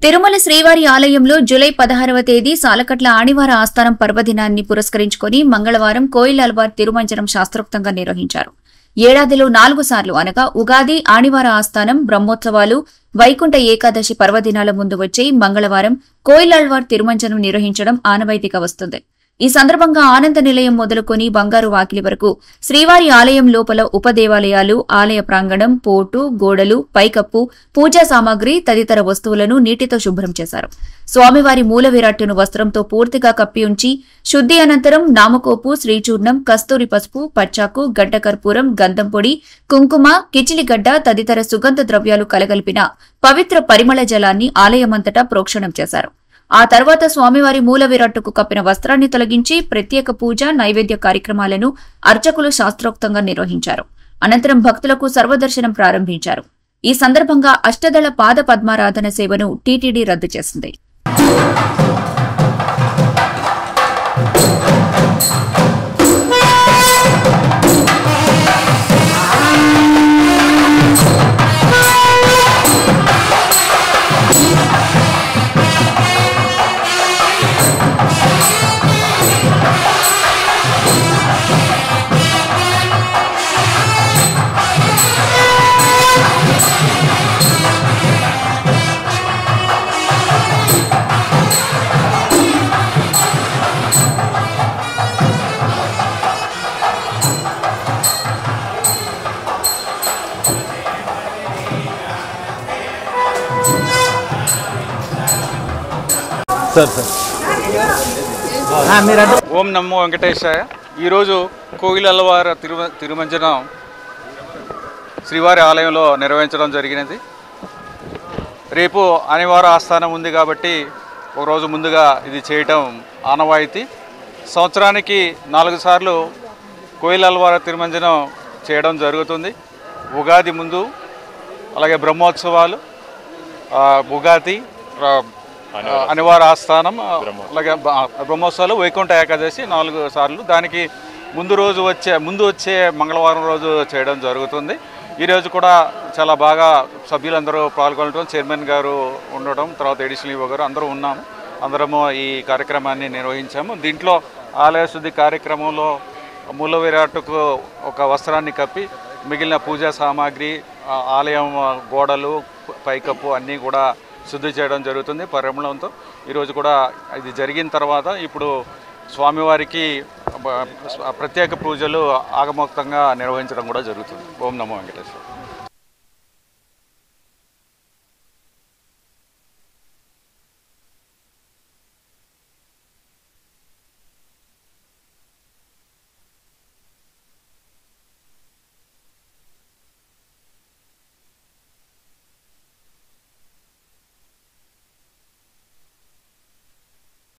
తిరుమల శ్రీవారి ఆలయంలో జూలై 16వ తేదీ సాలకట్ల ఆణివార ఆస్థానం పర్వదినాన్ని పురస్కరించుకుని మంగళవారం కోయిలాల్వార్ తిరుమంజనం శాస్త్రోక్తంగా నిర్వహించారు. ఏడాదిలో 4 సార్లు అనగా ఉగాది, ఆణివార ఆస్థానం, బ్రహ్మోత్సవాలు, వైకుంఠ ఏకాదశి పర్వదినాల ముందు వచ్చే మంగళవారం కోయిలాల్వార్ తిరుమంజనం నిర్వహించడం ఆనవాయితీగా వస్తుంది. ఈ సందర్భంగా ఆనంద నిలయం మొదలుకొని బంగారు వాకిలి వరకు శ్రీవారి ఆలయం లోపల ఉపదేవాలయాలు, ఆలయ ప్రాంగణం, పోటు, గోడలు, పైకప్పు, పూజా సామాగ్రి తదితర వస్తువులను నీటితో శుభ్రం చేశారు. స్వామివారి మూల విరాట్టును వస్త్రంతో పూర్తిగా కప్పి ఉంచి శుద్ధి అనంతరం నామకోపు, శ్రీచూర్ణం, కస్తూరి పసుపు, పచ్చాకు, గడ్డ కర్పూరం, గంధం పొడి, కుంకుమ, కిచిలిగడ్డ తదితర సుగంధ ద్రవ్యాలు కలగలిపిన పవిత్ర పరిమళ జలాన్ని ఆలయమంతటా ప్రోక్షణం చేశారు. ఆ తర్వాత స్వామివారి మూల విరాట్టుకు కప్పిన వస్త్రాన్ని తొలగించి ప్రత్యేక పూజ, నైవేద్య కార్యక్రమాలను అర్చకులు శాస్త్రోక్తంగా నిర్వహించారు. అనంతరం భక్తులకు సర్వదర్శనం ప్రారంభించారు. ఈ సందర్భంగా అష్టదళ పాద పద్మారాధన సేవను టీటీడీ రద్దు చేసింది. ఓం నమో వెంకటేశాయ. ఈరోజు కోయిలల్వార్ తిరుమంజనం శ్రీవారి ఆలయంలో నిర్వహించడం జరిగినది. రేపు ఆనివార ఆస్థానం ఉంది కాబట్టి ఒకరోజు ముందుగా ఇది చేయటం ఆనవాయితీ. సంవత్సరానికి 4 సార్లు కోయిలల్వార్ తిరుమంజనం చేయడం జరుగుతుంది. ఉగాది ముందు, అలాగే బ్రహ్మోత్సవాలు, ఉగాది, అనివార ఆస్థానం, అలాగే బ్రహ్మోత్సవాలు, వైకుంఠ ఏకాదశి 4 సార్లు. దానికి ముందు వచ్చే మంగళవారం రోజు చేయడం జరుగుతుంది. ఈరోజు కూడా చాలా బాగా సభ్యులందరూ పాల్గొనడం, చైర్మన్ గారు ఉండడం, తర్వాత ఎడిషనల్ ఈవో గారు అందరూ ఉన్నాము. అందరము ఈ కార్యక్రమాన్ని నిర్వహించాము. దీంట్లో ఆలయ శుద్ధి కార్యక్రమంలో మూల విరాట్టుకు ఒక వస్త్రాన్ని కప్పి మిగిలిన పూజా సామాగ్రి, ఆలయం గోడలు, పైకప్పు అన్నీ కూడా శుద్ధి చేయడం జరుగుతుంది పరిమళంతో. ఈరోజు కూడా ఇది జరిగిన తర్వాత ఇప్పుడు స్వామివారికి ప్రత్యేక పూజలు ఆగమోక్తంగా నిర్వహించడం కూడా జరుగుతుంది. ఓం నమో వెంకటేశ్వర.